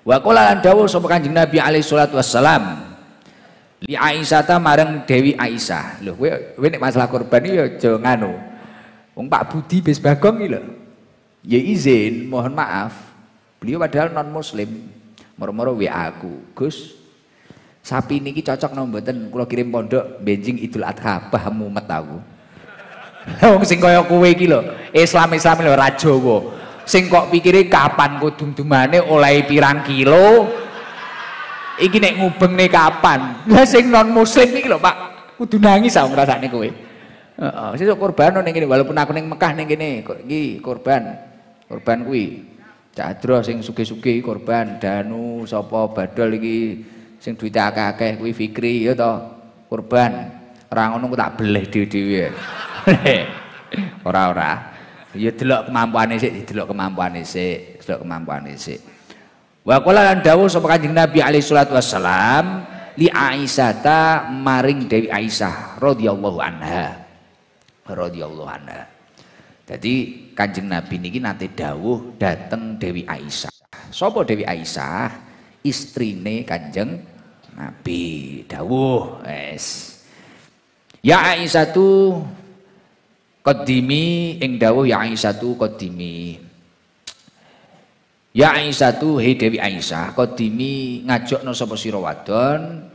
Wa qala lan dawuh sapa Kanjeng Nabi alaihi salatu wassalam li Aisyah ta marang Dewi Aisyah. Lho kowe nek masalah kurban iki ya aja nganu. Wong Pak Budi bis Bagong iki lho. Ya izin, mohon maaf. Beliau padahal non muslim. Moro-moro WA aku, Gus. Sapi niki cocok napa mboten kula kirim pondok benjing Idul Adha bah mumet aku. Wong sing kaya kowe iki lho, Islam lho ra Jawa. Sing kok pikire kapan kudum-dumane oleh pirang kilo? Iki nek ngubengne kapan? Lah sing non muslim iki lho Pak, kudu nangis aku ngrasakne kowe. Heeh, sesuk kurban ning kene walaupun aku ning Mekah ning kene iki kurban. Kurban kuwi. Cadro sing sugih-sugih korban Danu sapa Badol iki sing duwite akeh-akeh kuwi Fikri ya to korban ora ngono ku tak beleh dhewe-dhewe ora ya delok kemampuane sik delok kemampuane sik wa qala lan dawuh sapa Kanjeng Nabi alaihi salatu wassalam li Aisyata maring Dewi Aisyah radhiyallahu anha. Jadi Kanjeng Nabi niki nate dawuh dateng Dewi Aisyah. Sapa Dewi Aisyah? Istrine Kanjeng Nabi. Dawuh, wes. Ya Aisyah tu qaddimi ing dawuh ya Aisyah tu qaddimi. Ya Aisyah tu he Dewi Aisyah qaddimi ngajokno sapa sira wadon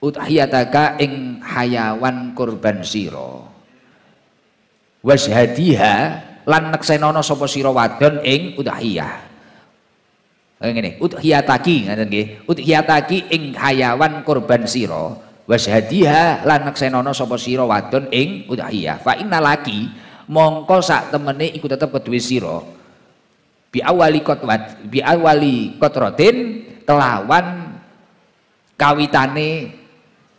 udhiyataka ing hayawan kurban sira. Washhadiha lan neksenono sapa sira wadon ing udhiyah. Ngene, udhiyataki ngaten nggih. Udhiyataki ing hayawan kurban sira. Washhadiha lan neksenono sapa sira wadon ing udhiyah. Fa innalaki mongko sak temene iku tetep keduwe sira. Bi awali qatratin kelawan kawitane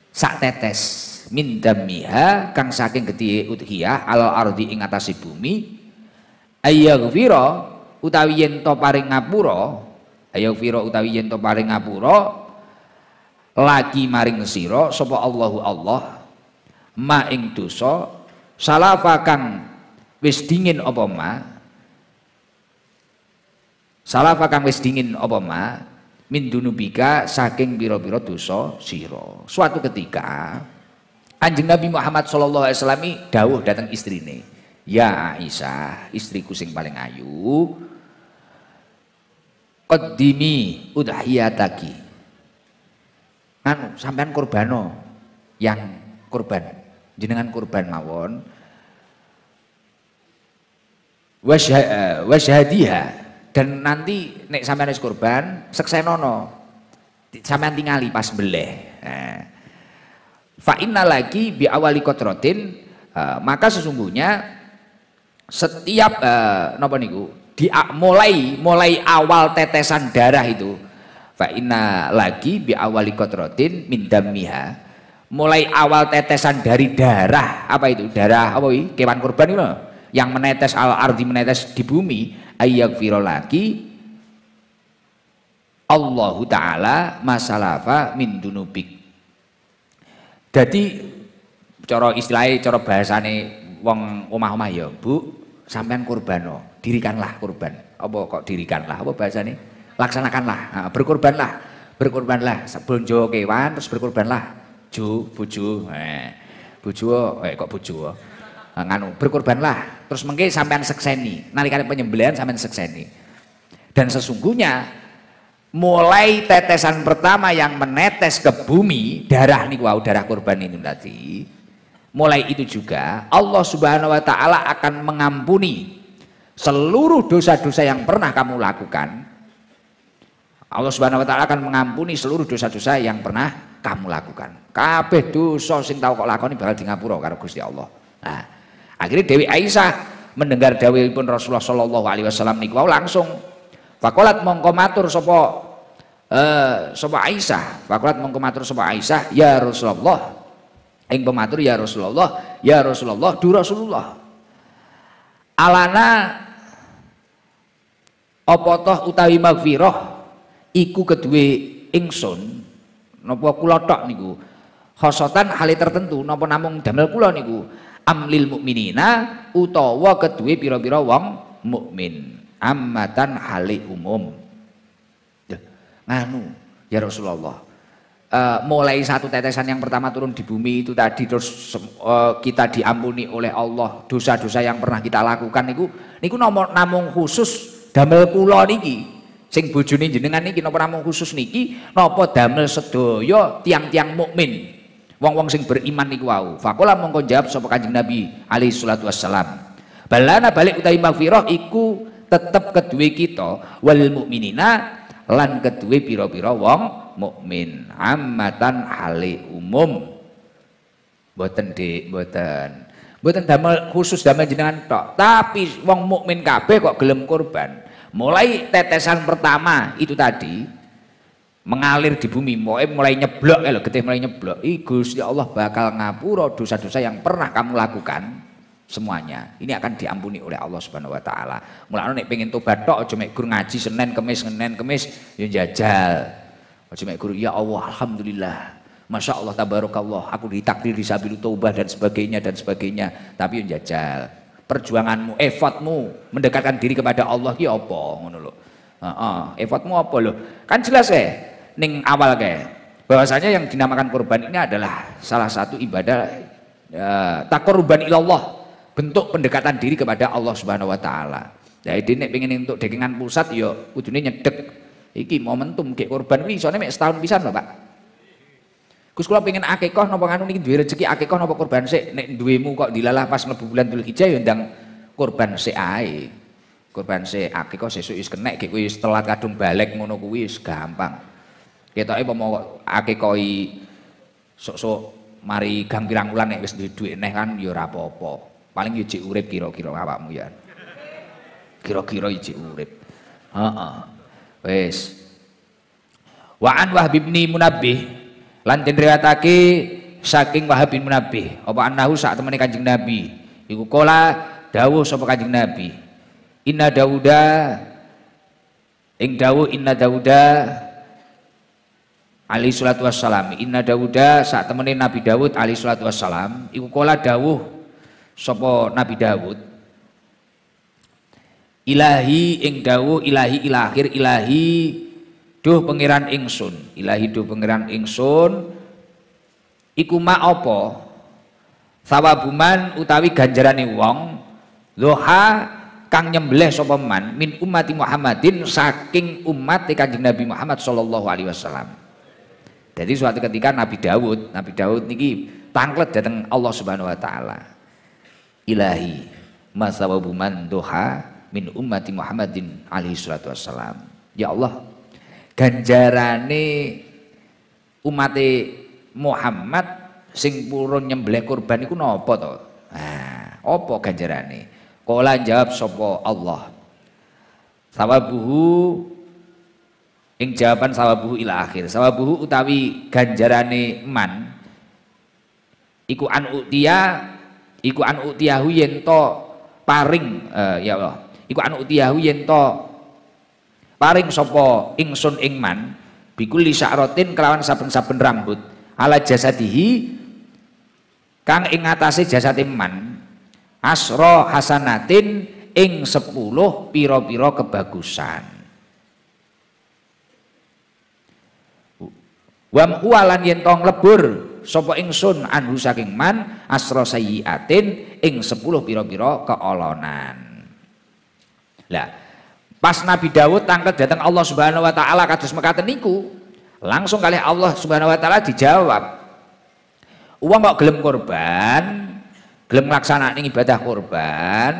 sak tetes. Min damiha kang saking gedhe udhiyah ala ardi ing atase bumi ayaghfira utawi yen to paring ngapura lagi maring sira sapa Allahu Allah ma ing dosa salafa kang wis dingin apa ma min dunubika saking pira-pira dosa sira. Suatu ketika Kanjeng Nabi Muhammad sallallahu alaihi wasallam dawuh datang istrine, ya Aisyah, istriku sing paling ayu, qaddimi udhiyataki. Anu sampean kurbano yang kurban, jenengan kurban mawon. Wasyhadiha dan nanti nek sampean wis kurban, seksenono. Sampean tingali pas beleh. Fa inna lagi bi awali qatratin maka sesungguhnya setiap napa niku mulai awal tetesan darah itu fa inna lagi bi awali qatratin min dammiha mulai awal tetesan dari darah apa itu darah apa iki kewan kurban itu yang menetes al ardi menetes di bumi ayyaghfira lagi Allahu taala masalafa min dunubik. Jadi cara istilahnya, cara bahasane wong omah-omah ya, Bu, sampean kurbano, dirikanlah kurban. Apa kok dirikanlah? Apa bahasane? Laksanakanlah, nah, berkurbanlah. Sebelum kewan terus berkurbanlah. Bojo, kok bojo. Nganu, berkurbanlah. Terus mengke sampean sekseni. Nalikane penyembelihan sampean sekseni. Dan sesungguhnya mulai tetesan pertama yang menetes ke bumi darah nih wow darah kurban ini tadi mulai itu juga Allah Subhanahu Wa Taala akan mengampuni seluruh dosa-dosa yang pernah kamu lakukan. Allah Subhanahu Wa Taala akan mengampuni seluruh dosa-dosa yang pernah kamu lakukan. Kabeh dosa sing tau kok lakoni bakal di ngapura karo Gusti Allah. Nah, akhirnya Dewi Aisyah mendengar dawuhipun Rasulullah Shallallahu Alaihi Wasallam niku langsung Fakolat mongko matur sapa Aisyah. Fakolat mongko matur sapa Aisyah, ya Rasulullah. Ing pematur ya Rasulullah, du Rasulullah. Alana apa toh utawi magfirah iku kedue ingsun napa kula tok niku. Khosotan hale tertentu napa namung damel kula niku. Amlil mukminina utawa kedue pira-pira wong mukmin. Ammatan hali umum. nganu ya Rasulullah. Mulai satu tetesan yang pertama turun di bumi itu tadi terus kita diampuni oleh Allah dosa-dosa yang pernah kita lakukan niku namung khusus damel kula niki sing bojone jenengan niki napa namung khusus niki napa damel sedaya tiang-tiang mukmin wong-wong sing beriman niku wau. Faqala mongko jawab sapa Kanjeng Nabi alaihi salatu wassalam, balana balik utawi maghfirah iku tetep kedue kita wal mukminina lan kedue pira-pira wong mukmin ammatan hale umum. Mboten Dik, mboten damel khusus damel jenengan tok, tapi wong mukmin kabeh kok gelem kurban. Mulai tetesan pertama itu tadi mengalir di bumi, mulai nyeblok lho, getih mulai nyeblok. Gusti Allah bakal ngapura dosa-dosa yang pernah kamu lakukan semuanya. Ini akan diampuni oleh Allah Subhanahu wa taala. Mulane nek pengen tobat tok aja mek gur ngaji Senin Kemis ya jajal. Aja mek guru ya Allah alhamdulillah. Masya Allah tabarakallah aku ditakdir disabilu taubah dan sebagainya tapi yang jajal perjuanganmu effortmu mendekatkan diri kepada Allah ki apa ngono lho. Effortmu apa lho kan jelas ning awal bahwasanya yang dinamakan kurban ini adalah salah satu ibadah taqarruban ilallah, bentuk pendekatan diri kepada Allah Subhanahu wa taala. Jadi nek pengen untuk dekengan pusat ya kudune nyedek iki momentum kayak korban kuwi isone mek setahun pisan lho Pak. Gus kula pengen akikah napa nganu niki duwe rezeki akikah napa korban sik nek duwemu kok dilalah pas mlebu bulan Dzulhijjah ya ndang korban sik ae. Korban sik akikah sesuk wis kenek gek kuwi telat kadung balik ngono kuwi wis gampang. Ketoke apa akikahi sok-sok mari gang pirang wulan nek wis duwe dhuwit neh kan ya ora apa-apa. Paling ya jek urip kira-kira awakmu ya. Kira-kira jek urip. Heeh. Wes. Wa an Wahb bin Munabbih lan den riwayatake saking Wahb bin Munabbih apa annahu sak temene Kanjeng Nabi iku kala dawuh sapa Kanjeng Nabi inna Dauda ing dawuh inna Dauda alaihi salatu wassalam inna Dauda sak temene Nabi Daud alaihi salatu wassalam iku kala dawuh sapa Nabi Daud ilahi ing dawuh ilahi ilahir ilahi duh pangeran ingsun ilahi duh pangeran ingsun iku ma apa sawabuman utawi ganjarane wong doha kang nyembelih sapa man min ummati Muhammadin saking umat Kanjeng Nabi Muhammad sallallahu alaihi wasallam. Jadi suatu ketika Nabi Daud niki tanglet dateng Allah Subhanahu wa taala ilahi ma sawabuman doha min ummati Muhammadin alaihi salatu wassalam. Ya Allah ganjarane umate Muhammad sing purun nyembelih kurban iku napa to? Apa ganjarane? Kala jawab sapa Allah sawabuhu ing jawaban sawabuhu ila akhir sawabuhu utawi ganjarane man iku an utiyahu yen to paring ya Allah iku anu utiyahu yen to paring sapa ingsun ing man bikul lisyaratin kelawan saben-saben rambut ala jasadihi kang ing atase jasate man asra hasanatin ing 10 pira-pira kebagusan wa mualan yen to nglebur sapa ingsun anhu saking man asra sayyiatin ing 10 pira-pira keolonan. Lah, pas Nabi Daud tanglet datang Allah Subhanahu wa taala kados mekaten niku, langsung kali Allah Subhanahu wa taala dijawab. Wong kok gelem korban, gelem nglaksanakne ibadah korban,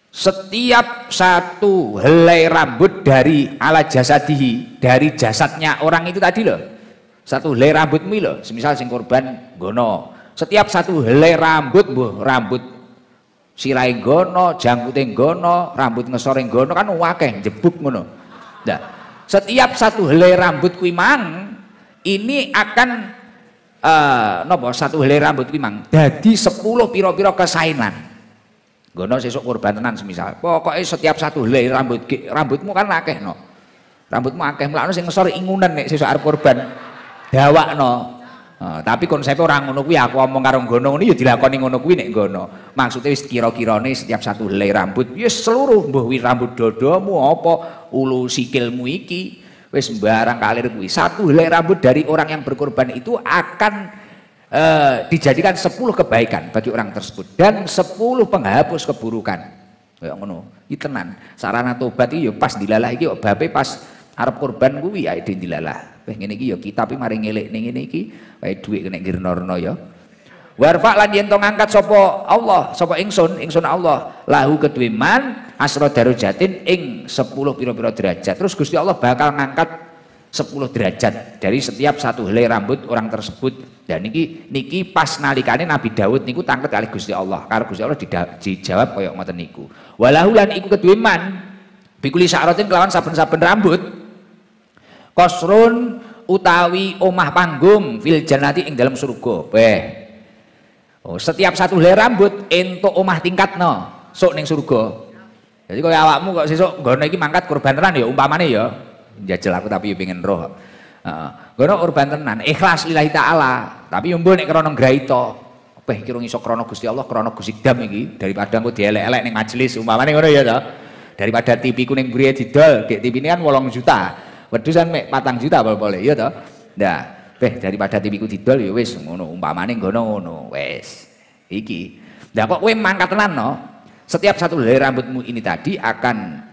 setiap satu helai rambut dari ala jasadihi, dari jasadnya orang itu tadi loh. Satu helai rambutmu loh, semisal sing korban gono. Setiap satu helai rambut, rambut sirai gono, janggute gono, rambut ngesore gono kan wakeh jebuk ngono. Nah, setiap satu helai rambut kuwi mang ini akan nopo satu helai rambut kuwi mang dadi 10 pira-pira kesainan. Gono sesuk kurban tenan semisal. Pokoke setiap satu helai rambutmu kan akeh no. Rambutmu akeh mulane sing ngesor ingunan nek sesuk arep kurban dawakno. Tapi konsepnya orang ngono kuwi aku omong karo nggono ngene ya dilakoni ngono kuwi nek nggono. Maksudnya wis kira-kirane setiap satu helai rambut ya seluruh mbuh wi rambut dodomu apa ulu sikilmu iki Wis sembarang kalir kuwi. Satu helai rambut dari orang yang berkorban itu akan dijadikan 10 kebaikan bagi orang tersebut dan 10 penghapus keburukan. Kayak ngono. Iki tenan. Sarana tobat iki ya pas dilalah iki babe pas arep korban kuwi ya dilalah. Weh ngene iki ya kitab iki mari ngelik ning ngene iki wae dhuwit nek ngirnorno ya. Warfa lan yen to ngangkat sapa Allah, sapa ingsun Allah lahu kedue man asra darajatin ing 10 pira-pira derajat. Terus Gusti Allah bakal ngangkat 10 derajat dari setiap satu helai rambut orang tersebut. Dan niki pas nalikane Nabi Daud niku tangket kali Gusti Allah. Karo Gusti Allah dijawab kaya ngoten niku. Walahu lan iku kedue man bikuli sa'ratin kelawan saben-saben rambut kosrun utawi omah panggung fil jannati ing dalam surga. Oh, setiap satu helai rambut entuk omah tingkatno sok ning surga. Jadi kaya awakmu kok sesuk nggono iki mangkat kurban tenan ya umpamane ya. Njajal aku tapi ya pengen roh. Heeh. Nggono kurban tenan, ikhlas lillahi taala, tapi yo mbok nek krana graita. Peh kira iso krana Gusti Allah, krana Gusti Dam iki daripada engko dielek-elek ning majelis umpamane ngono ya to. Daripada TV ku ning mriye didol, gek TV ini kan 8 juta. Wedusan mek 4 juta pol-pole ya to. Nah, daripada TV ku didol ya wis ngono umpamane ngono wis iki. Lah kok kowe mangkat tenan no? Setiap satu helai rambutmu ini tadi akan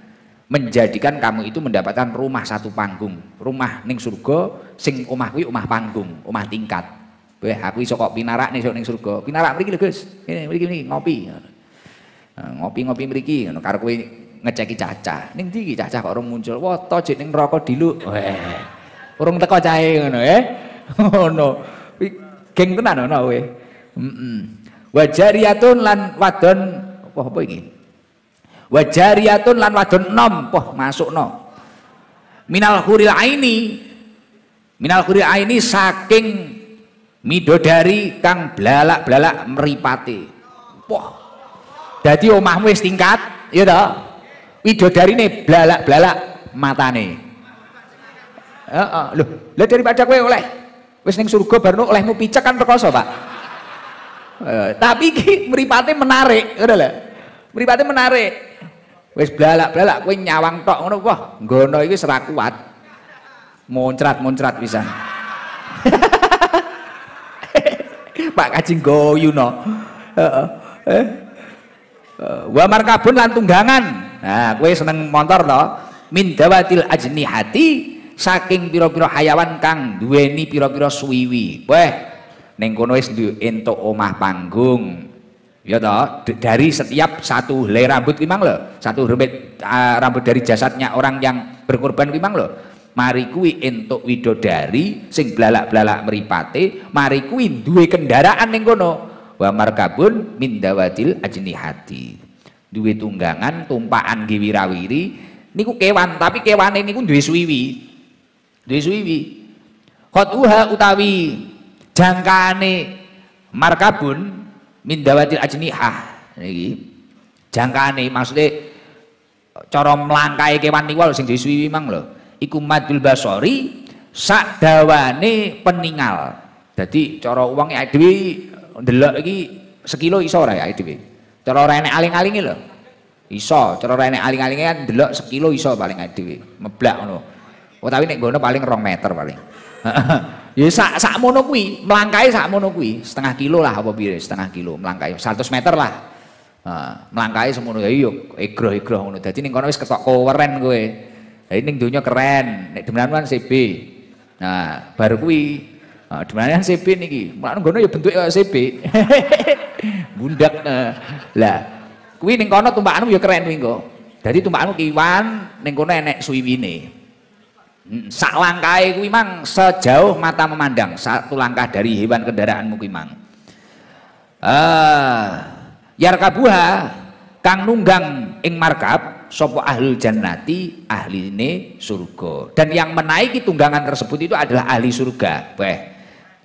menjadikan kamu itu mendapatkan rumah satu panggung, rumah ning surga sing omah kuwi omah panggung, omah tingkat. Weh aku iso kok pinarak ning surga. Pinarak mriki lho Gus. Ngene mriki ngopi. Ngopi-ngopi mriki ngono karo kowe ngeceki cacah. Ning ndi iki cacah kok urung muncul? Woto jek ning neraka diluk. Weh. Urung teko cahe ngono ngono. Geng tenan ono kowe. Wajariyatun lan wadon apa iki? Wajariyatun lan wadon nom, masukno. Minal huril aini saking midodari kang blalak-blalak mripate. Dadi omahmu wis tingkat, ya to? Widodarine blalak-blalak matane. Heeh, lho daripada kowe oleh wis ning surga barno olehmu picek kan rekoso, Pak. Tapi iki mripate menarik, ngono lho. Mripate menarik. Wis blalak-blalak kowe nyawang tok ngono, wah, nggono iki ora kuat. Muncrat-muncrat pisan. Pak Kaji goyuno. Heeh. Wa markabun lan tunggangan. Nah, kowe seneng motor to? Min dawatil ajnihati saking pira-pira hayawan kang duweni pira-pira suwiwi. Weh, ning kono wis entuk omah panggung. Ya toh, dari setiap satu helai rambut ki mang lho, satu rambut dari jasadnya orang yang berkorban ki mang lho. Mari kuwi entuk widodari sing blalak-blalak mripate, mari kuwi duwe kendaraan ning kono. Wa markabun min dawatil ajnihati. Duwe tunggangan, tumpakan nggih wirawiri. Niku kewan, tapi kewane niku duwe suwiwi. Duwe suwiwi. Khotuha utawi jangkane markabun min dawatil ajnihah niki jangkane maksudnya cara mlangkahe kewan niku lho sing disuwiwi mang lho iku madul basori sak dawane peningal. Dadi cara wong awake dhewe ndelok iki sekilo iso ora ya awake dhewe. Cara ora enek aling-alinge lho. Iso, cara ora enek aling-alinge kan ndelok sekilo iso paling awake dhewe. Meblak ngono. Oh tapi nek ngono paling 2 meter paling. Ya sak mono kuwi, mlangkahe sak mono kuwi, setengah kilo lah apa piye, setengah kilo mlangkahe 100 meter lah. Mlangkahe semono ya iya egroh-egroh ngono. Dadi ning kono wis ketok keren kowe. Dadi ning donya keren, nek demenan CB. Nah, baru kuwi demenan CB niki. Mulane ngono ya bentuke kaya CB. Bundak. Lah, kuwi ning kono tumpakanmu ya keren kuwi engko. Dadi tumpakanmu kiwan ning kono enek suwiwine. Sak langkahe kuwi mang sejauh mata memandang, satu langkah dari hewan kendaraanmu kuwi mang. Yarkabuha kang nunggang ing markab sapa ahlul jannati ahline surga. Dan yang menaiki tunggangan tersebut itu adalah ahli surga. Weh,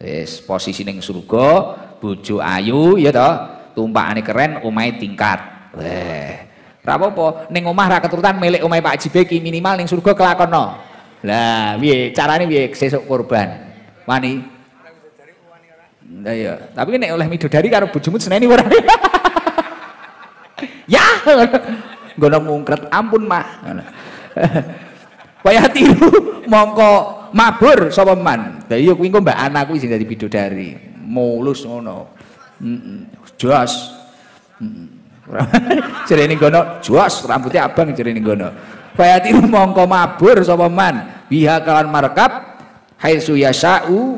wis posisi ning surga, bojo ayu ya toh, tumpakane keren, omahe tingkat. Weh, ora apa-apa, ning omah ra keturutan milik omahe Pak Jibeki minimal ning surga kelakono. Lah, piye carane piye sesuk kurban? Wani. Lah iya, tapi nek oleh midodari karo bojomu seneni ora. Ya, ngono mungkret ampun mah. Fayatiru mongko mabur sapa man. Lah iya kuwi engko mbak anakku sing dadi bidodari. Mulus ngono. Jos. Jerene ngono, jos rambutnya abang jerene ngono. Fayatiru mongko mabur sapa man biha kawan markab haitsu yasau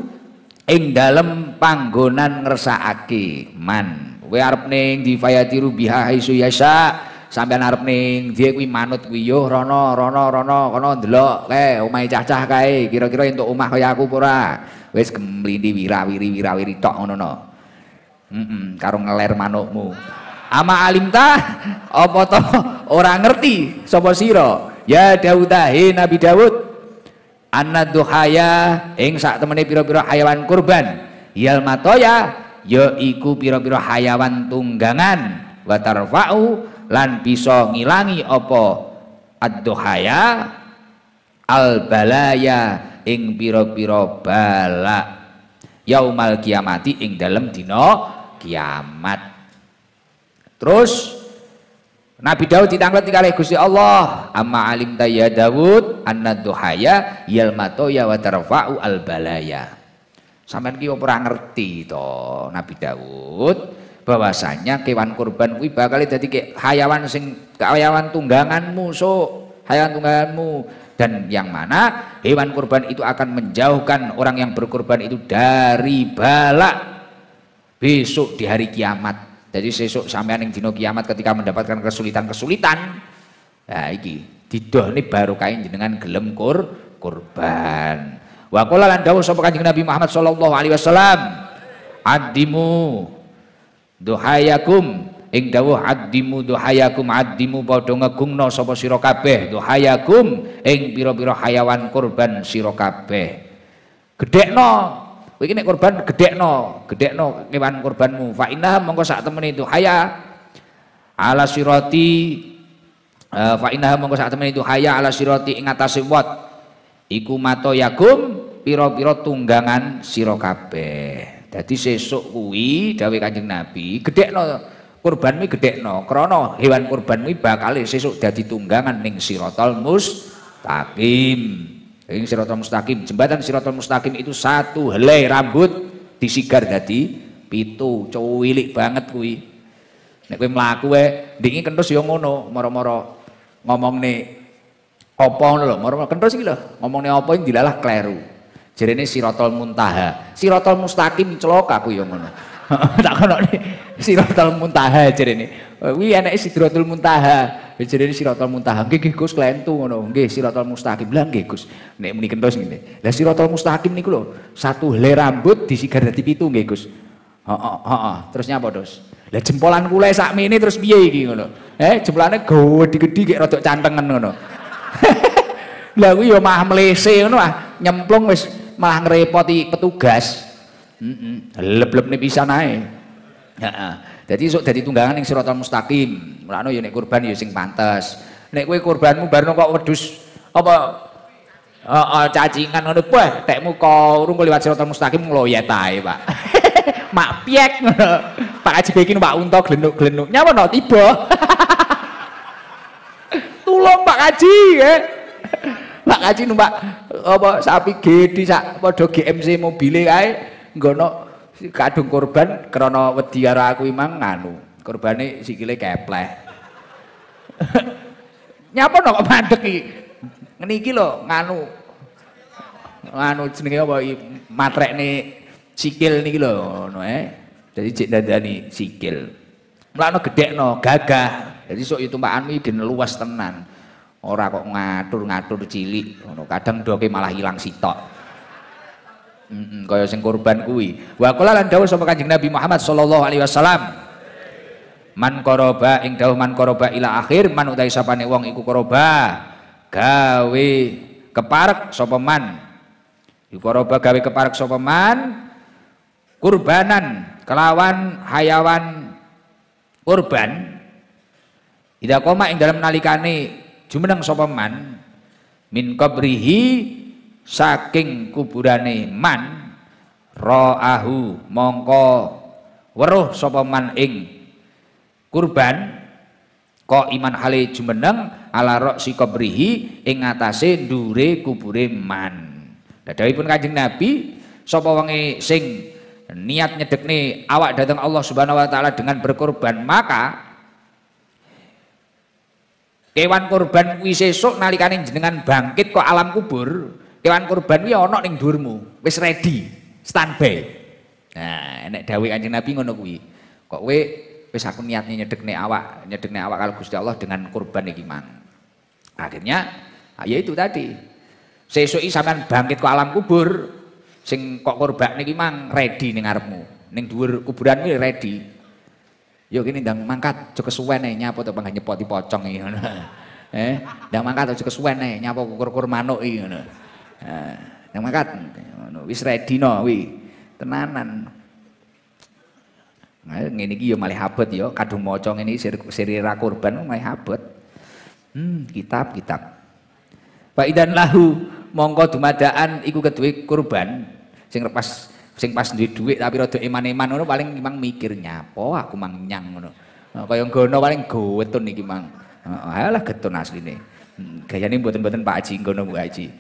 ing dalem panggonan ngersakake man. Kowe arep ning di fayatiru biha haitsu yasa sampean arep ning dia kuwi manut kuwi yo rono kono ndelok kae omahe cah-cah kae kira-kira entuk omah kaya aku apa ora wis gemlindi wirawiri tok ngono no. Karo ngeler manukmu. Ama alimta apa to ora ngerti sapa sira ya Daud he Nabi Daud anna duhaya ing sak temene pira-pira hayawan kurban yal matoya ya iku pira-pira hayawan tunggangan wa tarfa'u lan bisa ngilangi apa ad-duhaya al balaya ing pira-pira bala yaumal kiamati ing dalem dina kiamat. Terus Nabi Daud ditanglet kalih Gusti Allah amma alim ya Daud anna duhaya yal matoya wa tarfa'u al balaya. Sampeyan ki ora ngerti to Nabi Daud bahwasanya kewan kurban kuwi bakal dadi hayawan sing hayawan tungganganmu hayawan tungganganmu dan yang mana hewan kurban itu akan menjauhkan orang yang berkurban itu dari bala besok di hari kiamat. Jadi sesuk sampean ning dina kiamat ketika mendapatkan kesulitan-kesulitan nah iki didone barokah jenengan gelem kurban. Wa qala lan dawuh sapa Kanjeng Nabi Muhammad sallallahu alaihi wasallam addimu duhayakum ing dawuh addimu duhayakum addimu padha ngegungna sapa sira kabeh duhayakum ing pira-pira hayawan kurban sira kabeh gedhekno kowe iki nek kurban gedhekno kewan kurbanmu fa inna mongko sak temene itu haya ala sirati fa inna mongko sak temene itu haya ala sirati ing atase wat iku mato yakum pira-pira tunggangan sira kabeh. Dadi sesuk kuwi dawuh Kanjeng Nabi gedhekno kurbanmu gedhekno krana hewan kurbanmu bakal sesuk dadi tunggangan ning siratal mustaqim. Ing siratal mustaqim, jembatan siratal mustaqim itu satu helai rambut disigar dadi 7, cuwilik banget kuwi. Nek kowe mlaku wae ndingi kenthus ya ngono, moro-moro ngomongne apa ngono lho, moro-moro kenthus iki lho, ngomongne apa iki dilalah kleru. Jarene siratal muntaha, siratal mustaqim celaka aku ya ngono. Tak konone siratal muntaha jarene. Kuwi enake sidratul muntaha. Jarene siratal muntaha. Nggih Gus klentu ngono. Nggih siratal mustaqim. Lah nggih Gus. Nek muni kenthos ngene. Lah siratal mustaqim niku lho, satu helai rambut disigar dadi 7 nggih Gus. Heeh. Terus nyapa, Dos? Lah jempolan kule sakmene terus piye iki ngono. Jempolane gedhi-gedhi kek rada cantengen ngono. Lah kuwi ya mah mlese ngono ah, nyemplung wis malah ngrepoti petugas. Leb-lebne pisan ae. Heeh. Dadi sok dadi tunggangan ning siratal mustaqim. Mulane ya nek kurban ya sing pantes. Nek kowe kurbanmu barno kok wedhus apa cacingan ngono bah, tekmu kok urung liwat siratal mustaqim ngloyet ae, Pak. Mak piek ngono. Pak Haji iki numpak unta glenuk-glenuk. Nyapa no tiba. Tulung Pak Haji, Pak Haji numpak apa sapi gede sak padha GMC mobile kae nggono kadung korban krana wedi karo aku imang nganu. Korbane sikile kepleh. Nyapa no kok mandek iki. Ngene iki lho nganu jenenge apa matrekne sikil niki lho ngono Dadi cek dandani sikil. Mulane gedhekno gagah. Dadi sok yo tumpakanmu iki luas tenan. Ora kok ngatur-ngatur cilik ngono. Kadang doke malah ilang sitok. Kaya sing kurban kuwi. Wa qala lan dawuh sapa Kanjeng Nabi Muhammad sallallahu alaihi wasallam. Man qoroba ing dawuh man qoroba ila akhir man utahe sapane wong iku qoroba gawe keparek sapa man. Iku qoroba gawe keparek sapa man kurbanan kelawan hayawan kurban. Ida koma ing dalam nalikane jumeneng sapa man min qabrihi saking kuburane man ra'ahu mongko weruh sapa man ing kurban Kok iman hale jumeneng ala roksi qabrihi ing ngatasé ndure kubure man. Dawuhipun Kanjeng Nabi, sapa wonge sing niat nyedekne awak dhateng Allah Subhanahu wa taala dengan berkorban, maka kewan korban kuwi sesuk nalikane jenengan bangkit kok alam kubur, kewan korban kuwi ana ning dhuwurmu, wis ready, standby. Nah, nek dawuh Kanjeng Nabi ngono kuwi. Kok kowe wis aku niatnya nyedekne awak kalau Gusti Allah dengan kurban iki mang. Akhirnya ya itu tadi. Sesuk iki sampean bangkit ke alam kubur, sing kok kurban iki mang ready ning ngarepmu. Ning dhuwur kuburan iki ready. Yo kene ndang mangkat aja kesuwen ae nyapo to pangga nyepoti pocong iki ngono. Ndang mangkat aja kesuwen ae nyapo kukur-kukur manuk iki ngono. Ndang mangkat ngono wis ready no kuwi. Tenanan. Nah, ngene iki ya malih abot ya, kadung maca ngene siri ra kurban malih abot. Kitab. Fa idan lahu mongko dumadaan iku keduwe kurban sing pas duwe dhuwit tapi rada eman-eman ngono paling memang mikir nyapo aku mang nyang ngono. Kaya nggono paling gowetun iki mang. Alah getun asline. Gayane mboten-mboten Pak Haji nggono Bu Haji.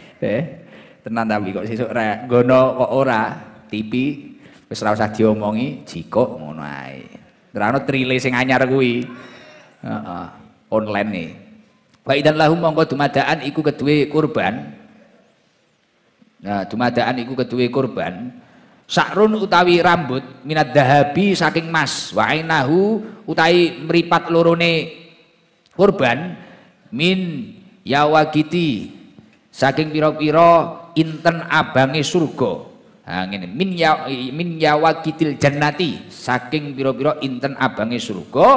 Tenan tapi kok sesuk rek nggono kok ora TV wis ora usah diomongi jikok ngono ae. Terano trile sing anyar kuwi. Online nih. Wa idan lahum mongko dumadaan iku keduwe kurban. Nah, dumadaan iku keduwe kurban. Sakrun utawi rambut minad dahabi saking mas, wa ainahu utawi mripat lorone kurban min yawagiti saking pira-pira inten abange surga. Nah, ngene min yawakitil jannati saking pira-pira inten abange surga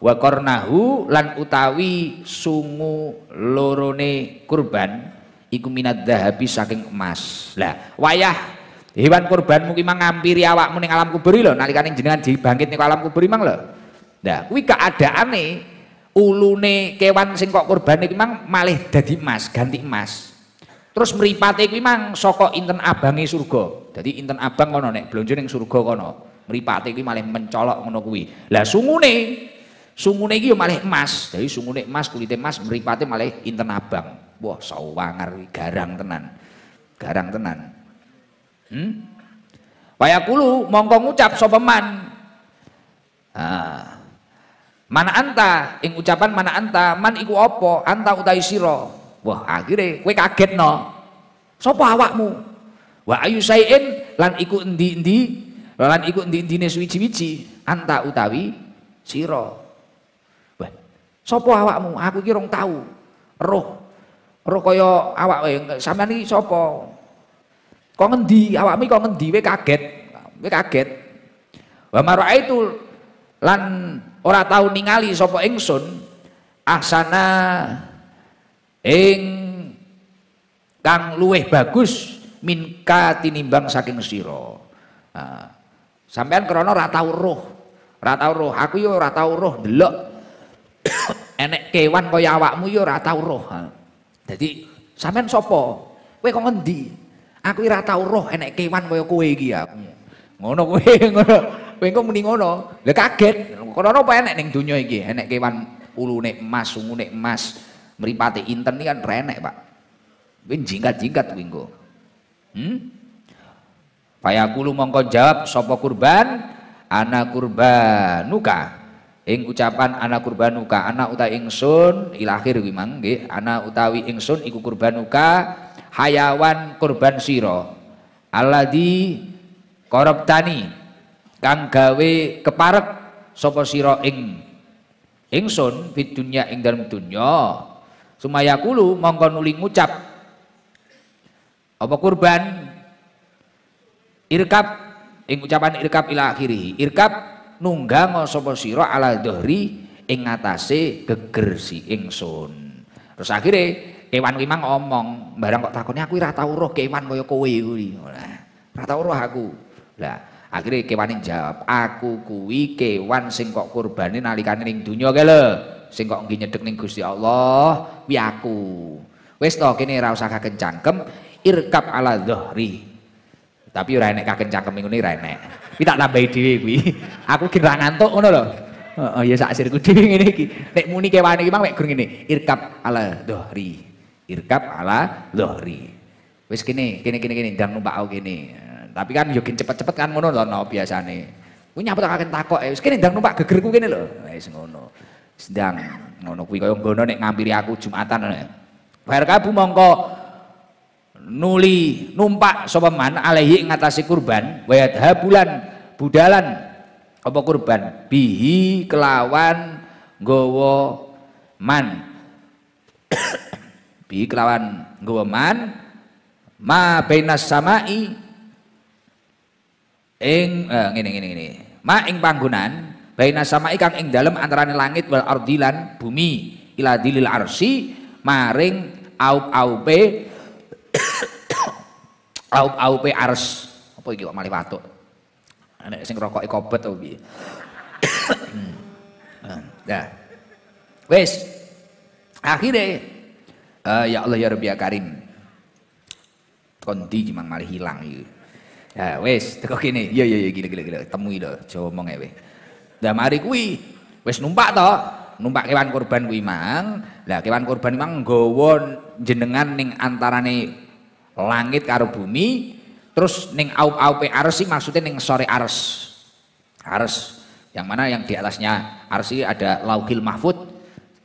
wa qarnahu lan utawi sungu lorone kurban iku minad dhahabi saking emas. Lah wayah hewan kurbanmu ki mang ngampiri awakmu ning alam kubur lho nalikane jenengan dibangkit ning alam kubur mang lho. Lah kuwi keadaane ulune kewan sing kok kurban iki mang malih dadi emas, ganti emas. Terus mripate kuwi mang saka inten abange surga. Dadi inten abang kono nek blonjo ning surga kono. Mripate kuwi malih mencolok ngono kuwi. Lah sungune iki ya malih emas. Dadi sungune emas, kulite emas, mripate malih inten abang. Wah, sawangar kuwi garang tenan. Garang tenan. Wayakulu mongko ngucap sapa man. Mana anta ing ucapan mana anta man iku apa? Anta utawi sira. Wah, akhirnya kowe kagetno. Sapa awakmu? Wa ayu sayin lan iku endi-endi? Lan iku endi-endine suwiji-wiji? Anta utawi sira. Wah, sapa awakmu? Aku iki rong tau. Roh kaya awak sampean iki sapa? Kok ngendi? Awakmu kok ngendi? Kowe kaget. Kowe kaget. Wa maraitu lan ora tau ningali sapa ingsun ahsana ing kang luweh bagus minka tinimbang saking sira. Sampean krana ora tau roh. Aku yo ora tau roh ndelok enek kewan kaya awakmu yo ora tau roh. Dadi sampean sapa? Kowe kok ngendi? Aku ora tau roh enek kewan kaya kowe iki ya. Ngono kowe ngono. Kowe kok muni ngono. Lah kaget. Krana apa enek ning donya iki? Enek kewan ulune emas, sungune emas. Mripate inten ini kan renek Pak. Kowe jingkat-jingkat kuwi engko. Fayaqulu mongko jawab sapa kurban ana kurbanuka. Ing ucapan ana kurbanuka, ana utawi ingsun ila akhir kuwi mang nggih, ana utawi ingsun iku kurbanuka hayawan kurban sira. Alladzi qarabtani kang gawe keparek sapa sira ing ingsun fid dunya ing dalem dunya. Sumaya kulu mongko nuli ngucap apa kurban irkab ing ucapan irkab ila akhirih. Irkab nunggang sapa sira ala dhahri ing ngatasé geger si ingsun. Terus akhirnya kewan kuwi mang ngomong, barang kok takone aku ora tau roh kewan kaya kowe kuwi. Ora tau roh aku. Lah akhirnya kewane jawab, aku kuwi kewan sing kok kurbane nalikane ning donya kae lho. Sing kok nggih nyedhek ning Gusti Allah kuwi aku. Wis to kene ora usah kaken cangkem irkab ala dhahri. Tapi ora enek kaken cangkem ngene ora enek. Kuwi tak tambahi dhewe kuwi. Aku ki ra ngantuk ngono lho. Heeh ya sak sirku dhewe ngene iki. Nek muni kewane iki mang mek gur ngene, irkab ala dhuhri. Irkab ala dhuhri. Wis kene ndang numpak aku kene. Tapi kan yo cepet-cepet kan ngono lho biasane. Kuwi nyapetaken takok wis kene ndang numpak gegerku kene lho. Wis ngono. Sedang ngono kuwi kaya nggono nek ngampiri aku Jumatan. Bar kabu mongko nuli numpak sapa man alaihi ngatasi kurban wa yadhabulan budalan apa kurban bihi kelawan nggawa man bihi kelawan nggawa man ma bainas samai ing ngene ma ing panggonan bainas samai kang ing dalem antarané langit wal ardilan bumi ila dilil arsi maring aup-aupe aup-aupe ars apa iki kok malih watuk nek sing rokoke kobet to piye nah wis akhire ya Allah ya Rabbi ya Karim kondi gimang malih hilang iki ya wis teko kene ya gila temui lho aja omong ae wis lah mari kuwi wis numpak to numpak kewan kurban kuwi mang. Lah kewan kurban mang nggawa jenengan ning antarane langit karo bumi, terus ning aup-aupe ars maksudnya ning sore ars. Ars yang mana yang di atasnya ars ada Lauhil Mahfuz,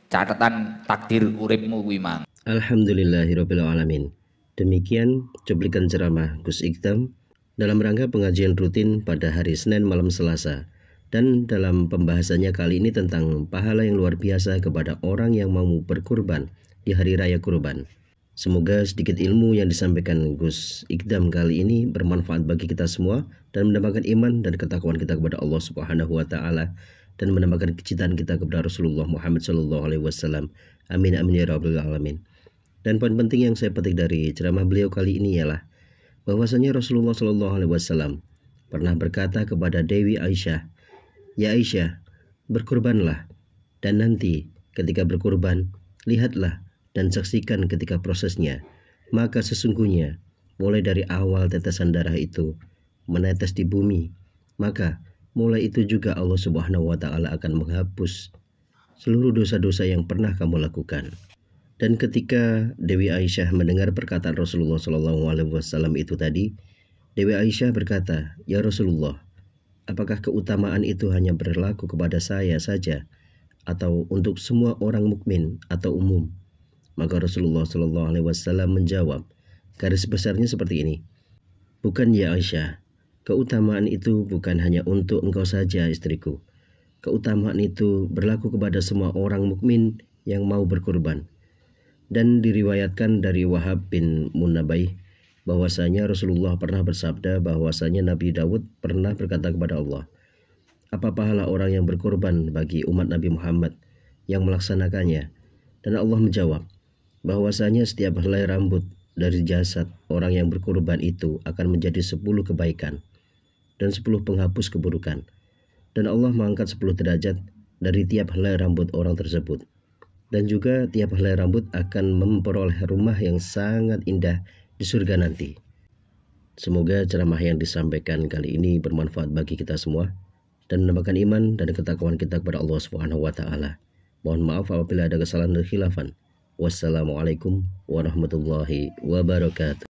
catatan takdir uripmu kuwi mang. Alhamdulillahirabbil alamin. Demikian cuplikan ceramah Gus Ikdam dalam rangka pengajian rutin pada hari Senin malam Selasa. Dan dalam pembahasannya kali ini tentang pahala yang luar biasa kepada orang yang mau berkurban di hari raya kurban. Semoga sedikit ilmu yang disampaikan Gus Ikdam kali ini bermanfaat bagi kita semua dan menambahkan iman dan ketakwaan kita kepada Allah Subhanahu wa taala dan menambahkan kecintaan kita kepada Rasulullah Muhammad sallallahu alaihi wasallam. Amin amin ya rabbal alamin. Dan poin penting yang saya petik dari ceramah beliau kali ini ialah bahwasanya Rasulullah sallallahu alaihi wasallam pernah berkata kepada Dewi Aisyah, "Ya Aisyah, berkurbanlah, dan nanti ketika berkurban, lihatlah dan saksikan ketika prosesnya. Maka sesungguhnya, mulai dari awal tetesan darah itu menetes di bumi, maka mulai itu juga Allah Subhanahu wa taala akan menghapus seluruh dosa-dosa yang pernah kamu lakukan." Dan ketika Dewi Aisyah mendengar perkataan Rasulullah SAW itu tadi, Dewi Aisyah berkata, "Ya Rasulullah, apakah keutamaan itu hanya berlaku kepada saya saja atau untuk semua orang mukmin atau umum?" Maka Rasulullah SAW menjawab, garis besarnya seperti ini. "Bukan ya Aisyah, keutamaan itu bukan hanya untuk engkau saja istriku. Keutamaan itu berlaku kepada semua orang mukmin yang mau berkurban." Dan diriwayatkan dari Wahab bin Munabbih bahwasanya Rasulullah pernah bersabda bahwasanya Nabi Daud pernah berkata kepada Allah, "Apa pahala orang yang berkorban bagi umat Nabi Muhammad yang melaksanakannya?" Dan Allah menjawab bahwasanya setiap helai rambut dari jasad orang yang berkorban itu akan menjadi 10 kebaikan dan 10 penghapus keburukan. Dan Allah mengangkat 10 derajat dari tiap helai rambut orang tersebut. Dan juga tiap helai rambut akan memperoleh rumah yang sangat indah di surga nanti. Semoga ceramah yang disampaikan kali ini bermanfaat bagi kita semua dan menambahkan iman dan ketakwaan kita kepada Allah Subhanahu wa taala. Mohon maaf apabila ada kesalahan dan khilafan. Wassalamualaikum warahmatullahi wabarakatuh.